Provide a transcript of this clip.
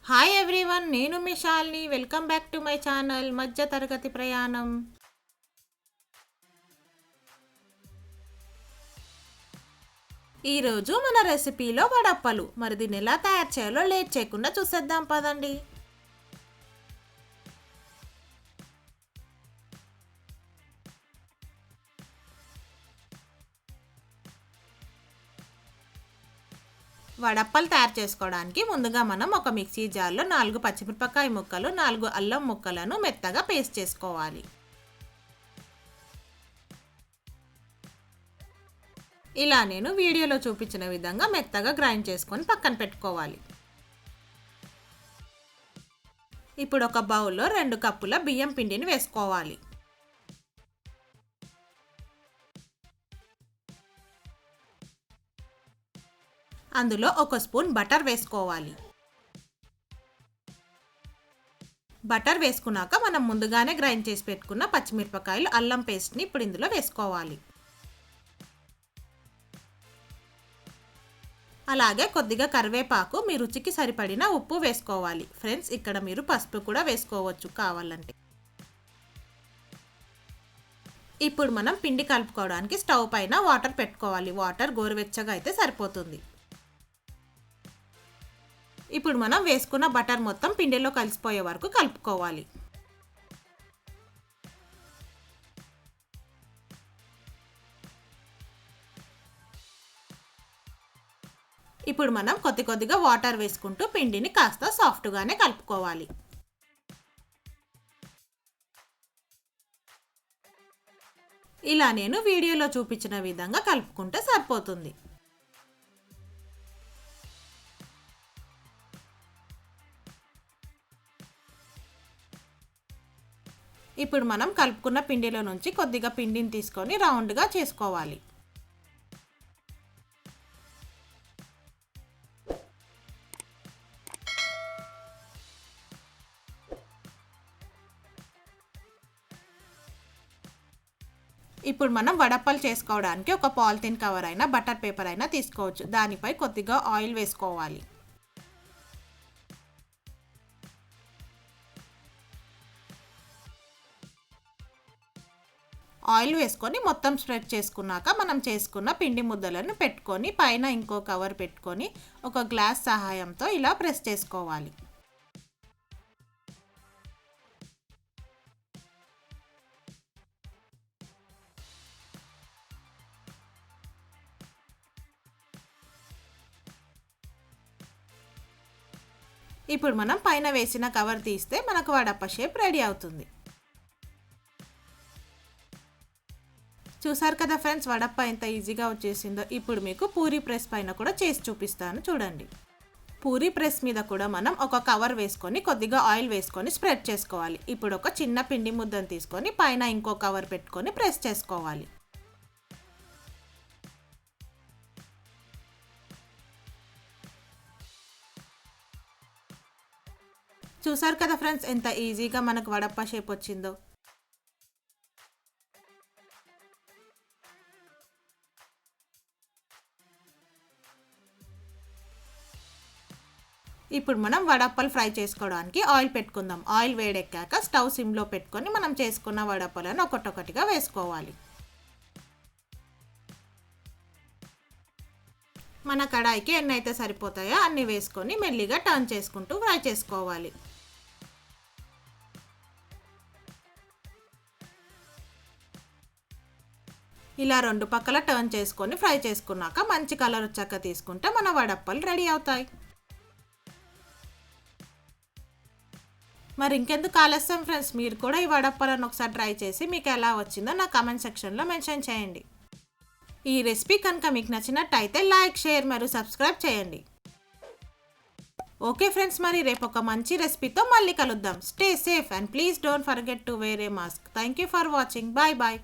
Hi everyone, నేను మీ Shalini. Welcome back to my channel మధ్య తరగతి ప్రయాణం. ఈరోజు మన రెసిపీలో వడప్పలు. మరి దీన్ని ఎలా తయారు చేయాలో లేట్ చేయకుండా చూసేద్దాం పదండి. వడప్పలు తయారు చేసుకోవడానికి ముందుగా మనం ఒక మిక్సీ జార్లో 4 పచ్చిమిరపకాయ ముక్కలు, 4 అల్లం ముక్కలను మెత్తగా పేస్ట్ చేసుకోవాలి. ఇలా నేను వీడియోలో చూపించిన విధంగా మెత్తగా గ్రైండ్ చేసుకొని పక్కన పెట్టుకోవాలి. ఇప్పుడు ఒక బౌల్లో 2 కప్పుల బియ్యం పిండిని వేసుకోవాలి. అందులో 1 స్పూన్ బటర్ వేసుకోవాలి. బటర్ వేసుకున్నాక మనం ముందుగానే గ్రైండ్ చేసి పెట్టుకున్న పచ్చిమిరపకాయలు, అల్లం పేస్ట్ని ఇప్పుడు ఇందులో వేసుకోవాలి. అలాగే కొద్దిగా కరివేపాకు, మీ రుచికి సరిపడిన ఉప్పు వేసుకోవాలి. ఫ్రెండ్స్, ఇక్కడ మీరు పసుపు కూడా వేసుకోవచ్చు కావాలంటే. ఇప్పుడు మనం పిండి కలుపుకోవడానికి స్టవ్ పైన వాటర్ పెట్టుకోవాలి. వాటర్ గోరువెచ్చగా అయితే సరిపోతుంది. ఇప్పుడు మనం వేసుకున్న బటర్ మొత్తం పిండిలో కలిసిపోయే వరకు కలుపుకోవాలి. ఇప్పుడు మనం కొద్దిగా వాటర్ వేసుకుంటూ పిండిని కాస్త సాఫ్ట్గానే కలుపుకోవాలి. ఇలా నేను వీడియోలో చూపించిన విధంగా కలుపుకుంటే సరిపోతుంది. ఇప్పుడు మనం కలుపుకున్న పిండిలో నుంచి కొద్దిగా పిండిని తీసుకొని రౌండ్గా చేసుకోవాలి. ఇప్పుడు మనం వడప్పలు చేసుకోవడానికి ఒక పాలిథిన్ కవర్ అయినా బటర్ పేపర్ అయినా తీసుకోవచ్చు. దానిపై కొద్దిగా ఆయిల్ వేసుకోవాలి. ఆయిల్ వేసుకొని మొత్తం స్ప్రెడ్ చేసుకున్నాక మనం చేసుకున్న పిండి ముద్దలను పెట్టుకొని పైన ఇంకో కవర్ పెట్టుకొని ఒక గ్లాస్ సహాయంతో ఇలా ప్రెస్ చేసుకోవాలి. ఇప్పుడు మనం పైన వేసిన కవర్ తీస్తే మనకు వడప్ప షేప్ రెడీ అవుతుంది. చూసారు కదా ఫ్రెండ్స్, వడప్ప ఎంత ఈజీగా వచ్చేసిందో. ఇప్పుడు మీకు పూరీ ప్రెస్ పైన కూడా చేసి చూపిస్తాను చూడండి. పూరీ ప్రెస్ మీద కూడా మనం ఒక కవర్ వేసుకొని కొద్దిగా ఆయిల్ వేసుకొని స్ప్రెడ్ చేసుకోవాలి. ఇప్పుడు ఒక చిన్న పిండి ముద్దను తీసుకొని పైన ఇంకో కవర్ పెట్టుకొని ప్రెస్ చేసుకోవాలి. చూసారు కదా ఫ్రెండ్స్, ఎంత ఈజీగా మనకు వడప్ప షేప్ వచ్చిందో. ఇప్పుడు మనం వడప్పలు ఫ్రై చేసుకోవడానికి ఆయిల్ పెట్టుకుందాం. ఆయిల్ వేడెక్కాక స్టవ్ సిమ్లో పెట్టుకొని మనం చేసుకున్న వడప్పలను ఒక్కొక్కటిగా వేసుకోవాలి. మన కడాయికి ఎన్ని అయితే సరిపోతాయో అన్ని వేసుకొని మెల్లిగా టర్న్ చేసుకుంటూ ఫ్రై చేసుకోవాలి. ఇలా 2 పక్కల టర్న్ చేసుకొని ఫ్రై చేసుకున్నాక మంచి కలర్ వచ్చాక తీసుకుంటే మన వడప్పలు రెడీ అవుతాయి. మరి ఇంకెందుకు ఆలస్యం ఫ్రెండ్స్, మీరు కూడా ఈ వడప్పలను ఒకసారి ట్రై చేసి మీకు ఎలా వచ్చిందో నా కామెంట్ సెక్షన్లో మెన్షన్ చేయండి. ఈ రెసిపీ కనుక మీకు నచ్చినట్టయితే లైక్, షేర్ మరియు సబ్స్క్రైబ్ చేయండి. ఓకే ఫ్రెండ్స్, మరి రేపు ఒక మంచి రెసిపీతో మళ్ళీ కలుద్దాం. Stay safe and please don't forget to wear a mask. Thank you for watching. Bye bye.